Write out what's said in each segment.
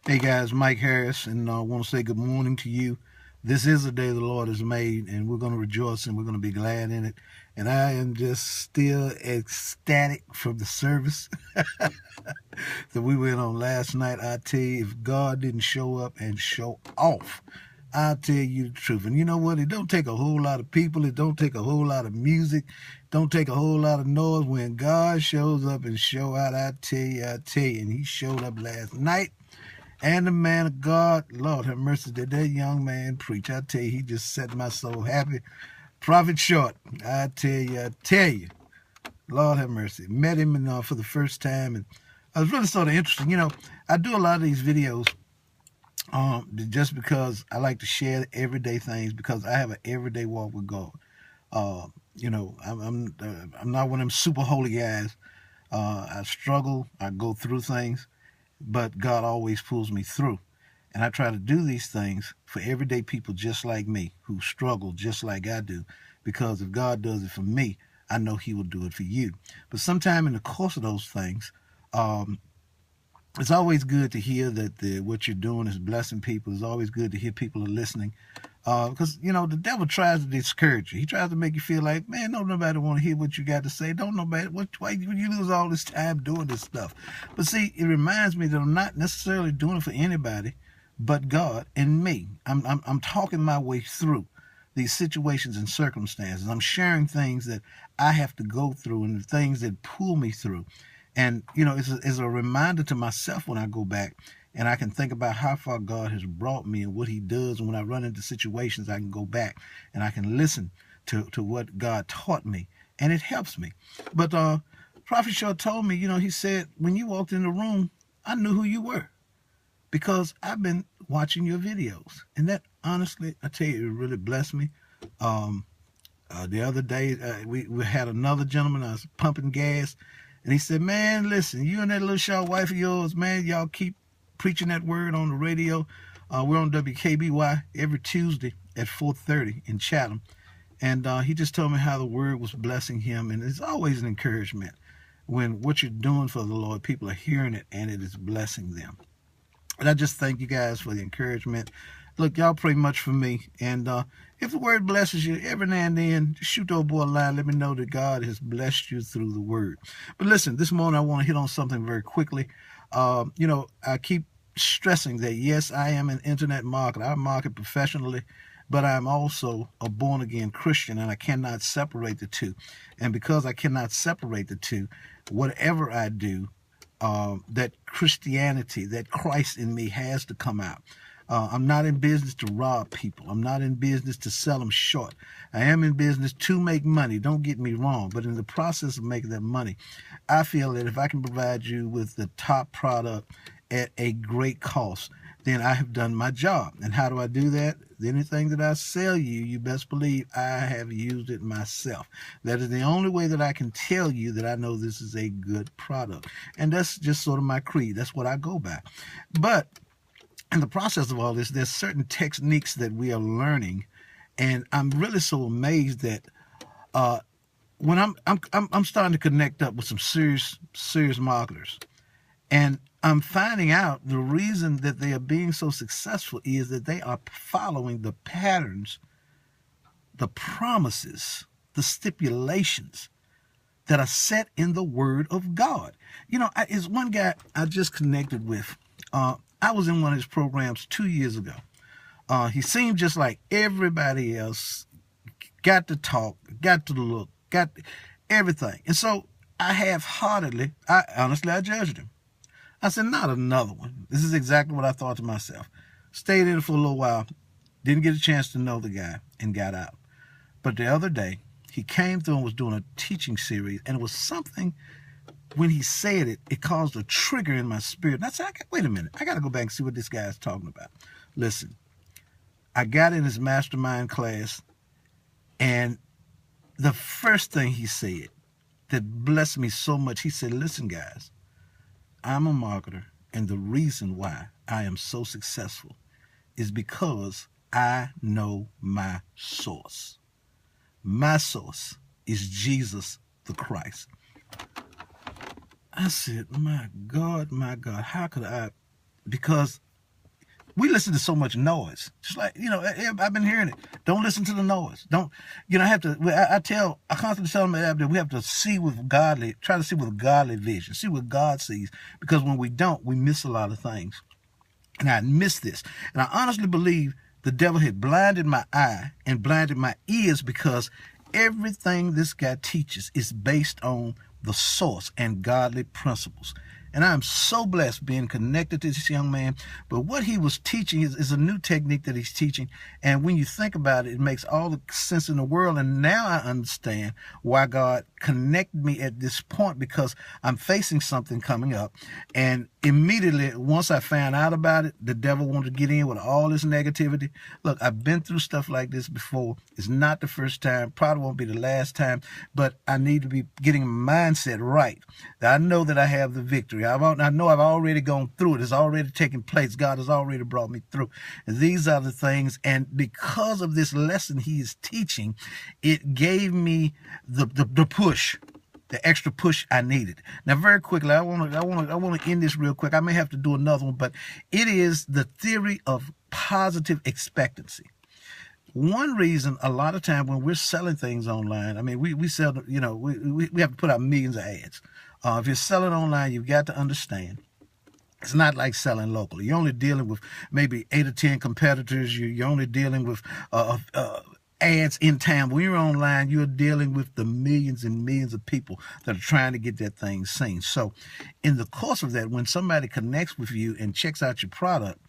Hey guys, Mike Harris, and I want to say good morning to you. This is the day the Lord has made, and we're going to rejoice and we're going to be glad in it. And I am just still ecstatic from the service that we went on last night. I tell you, if God didn't show up and show off, I'll tell you the truth. And you know what? It don't take a whole lot of people. It don't take a whole lot of music. It don't take a whole lot of noise. When God shows up and show out, I tell you. And he showed up last night. And the man of God, Lord have mercy, did that young man preach. I tell you, he just set my soul happy. Prophet Short, I tell you, Lord have mercy. Met him for the first time, and I was really sort of interesting. I do a lot of these videos just because I like to share everyday things because I have an everyday walk with God. I'm not one of them super holy guys. I struggle. I go through things, but God always pulls me through. And I try to do these things for everyday people just like me who struggle just like I do. Because if God does it for me, I know he will do it for you. But sometime in the course of those things, it's always good to hear that what you're doing is blessing people. It's always good to hear people are listening. Because, the devil tries to discourage you. He tries to make you feel like, man, don't nobody want to hear what you got to say. Don't nobody, why you lose all this time doing this stuff? But see, it reminds me that I'm not necessarily doing it for anybody but God and me. I'm talking my way through these situations and circumstances. I'm sharing things that I have to go through and the things that pull me through. And, it's a reminder to myself when I go back and I can think about how far God has brought me and what he does. And when I run into situations, I can go back and I can listen to what God taught me. And it helps me. But Prophet Shaw told me, he said, when you walked in the room, I knew who you were because I've been watching your videos. And that, honestly, I tell you, it really blessed me. The other day, we had another gentleman. I was pumping gas. And he said, man, listen, you and that little short wife of yours, man, y'all keep preaching that word on the radio. We're on WKBY every Tuesday at 4:30 in Chatham. And he just told me how the word was blessing him. And it's always an encouragement when what you're doing for the Lord, people are hearing it and it is blessing them. And I just thank you guys for the encouragement. Look, y'all pray much for me. And if the word blesses you, every now and then, just shoot the old boy a line. Let me know that God has blessed you through the word. But listen, this morning I want to hit on something very quickly. I keep stressing that, yes, I am an internet marketer. I market professionally, but I'm also a born-again Christian, and I cannot separate the two. And because I cannot separate the two, whatever I do, that Christianity, that Christ in me has to come out. I'm not in business to rob people. I'm not in business to sell them short. I am in business to make money. Don't get me wrong. But in the process of making that money, I feel that if I can provide you with the top product at a great cost, then I have done my job. And how do I do that? Anything that I sell you, you best believe I have used it myself. That is the only way that I can tell you that I know this is a good product. And that's just sort of my creed. That's what I go by. But in the process of all this, there's certain techniques that we are learning, and I'm really so amazed that when I'm starting to connect up with some serious marketers, and I'm finding out the reason that they are being so successful is that they are following the patterns, the promises, the stipulations that are set in the Word of God. Is one guy I just connected with. I was in one of his programs 2 years ago. He seemed just like everybody else. Got to talk, got to look, got everything. And so I honestly, I judged him. I said, not another one. This is exactly what I thought to myself. Stayed in it for a little while, didn't get a chance to know the guy, and got out. But the other day, he came through and was doing a teaching series, and it was something, when he said it, it caused a trigger in my spirit. And I said, wait a minute, I got to go back and see what this guy is talking about. Listen, I got in his mastermind class, and the first thing he said that blessed me so much, he said, listen, guys, I'm a marketer, and the reason why I am so successful is because I know my source. My source is Jesus the Christ. I said, my God, how could I? Because We listen to so much noise. Just like, I've been hearing it. Don't listen to the noise. Don't, I constantly tell them that we have to try to see with godly vision, see what God sees. Because when we don't, we miss a lot of things. And I missed this. And I honestly believe the devil had blinded my eye and blinded my ears, because everything this guy teaches is based on the source and godly principles. And I'm so blessed being connected to this young man. But what he was teaching is a new technique that he's teaching. And when you think about it, it makes all the sense in the world. And now I understand why God connected me at this point, because I'm facing something coming up. And immediately, once I found out about it, the devil wanted to get in with all this negativity. Look, I've been through stuff like this before. It's not the first time, probably won't be the last time, but I need to be getting my mindset right. I know that I have the victory. I know I've already gone through it. It's already taken place. God has already brought me through. And these are the things. And because of this lesson he is teaching, it gave me the push, the extra push I needed. Now, very quickly, I want to end this real quick. I may have to do another one, but it is the theory of positive expectancy. One reason, a lot of time when we're selling things online, I mean, we sell, we have to put out millions of ads. If you're selling online, you've got to understand it's not like selling locally. You're only dealing with maybe 8 or 10 competitors. You're only dealing with ads in town. When you're online, you're dealing with the millions and millions of people that are trying to get that thing seen. So in the course of that, when somebody connects with you and checks out your product,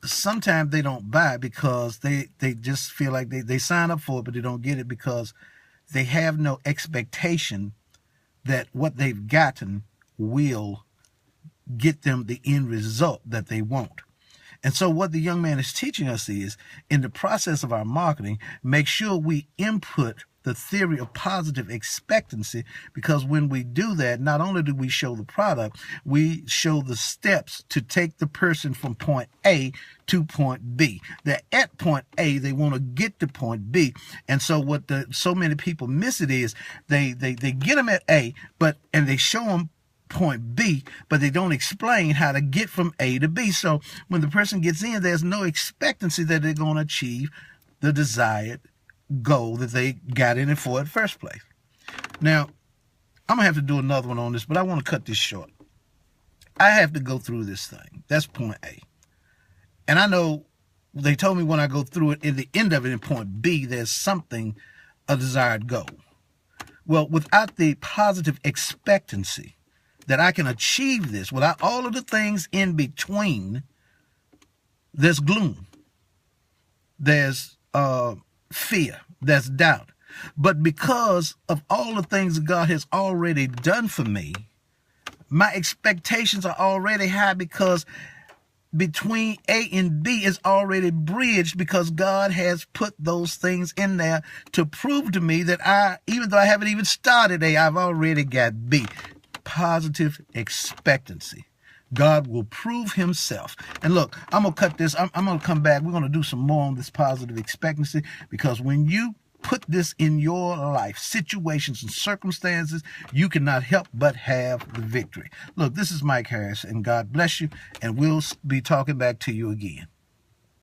sometimes they don't buy because they just feel like they sign up for it, but they don't get it because they have no expectation that what they've gotten will get them the end result that they want. And so what the young man is teaching us is, in the process of our marketing, make sure we input the theory of positive expectancy, because when we do that, not only do we show the product, we show the steps to take the person from point A to point B. They're at point A, they want to get to point B. And so what so many people miss it is they get them at A, and they show them point B, but they don't explain how to get from A to B. So when the person gets in, there's no expectancy that they're going to achieve the desired goal that they got in it for in the first place. Now, I'm going to have to do another one on this, but I want to cut this short. I have to go through this thing. That's point A. And I know they told me when I go through it, in the end of it in point B, there's something, a desired goal. Well, without the positive expectancy that I can achieve this, without all of the things in between, there's gloom. There's fear, there's doubt. But because of all the things God has already done for me, my expectations are already high, because between A and B is already bridged, because God has put those things in there to prove to me that even though I haven't even started A, I've already got B. Positive expectancy. God will prove himself. And look, I'm going to cut this. I'm going to come back. We're going to do some more on this positive expectancy, because when you put this in your life, situations and circumstances, you cannot help but have the victory. Look, this is Mike Harris, and God bless you, and we'll be talking back to you again.